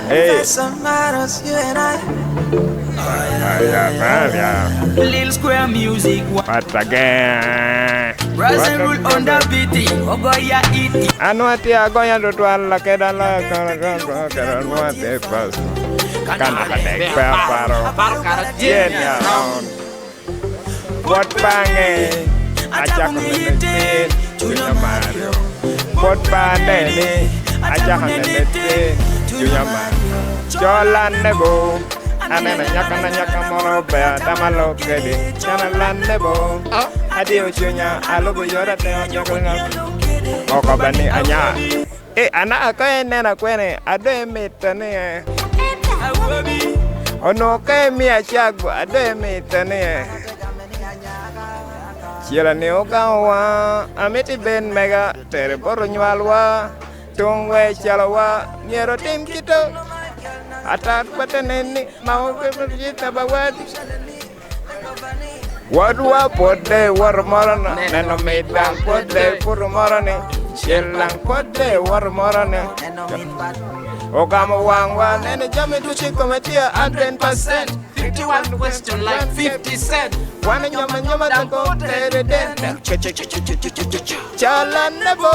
Hey. Lil Square music. What again? Brazil rule under beating. Ogoya eating. Anuati agoya do twala kedala kana nuati pas. Kana kate paro. Genia. What bange? Aja konete. Junya Mario. What bange? Aja konete. Junya Mario. Jolan nebo. Anena nyaka moro be tamalo kede. Jolan nebo. Adio Junya alobo yora te nyaka. Oko bani anya. Ana akaenena kwene ado mitane. Ono ke mi achago ado mitane. Chiela ni okawa ameti ben mega tere boro nyalwa tungwe chalawa nyero tim kito atat pateneni mau ke berjita bawad wadwa pode war marana neno medang pode pur marane chelang pode war marane okama wangwa nene jame tuchi kometia 100% 51 question like 50 cent. Wana nyama tako tere den. Chalan nebo.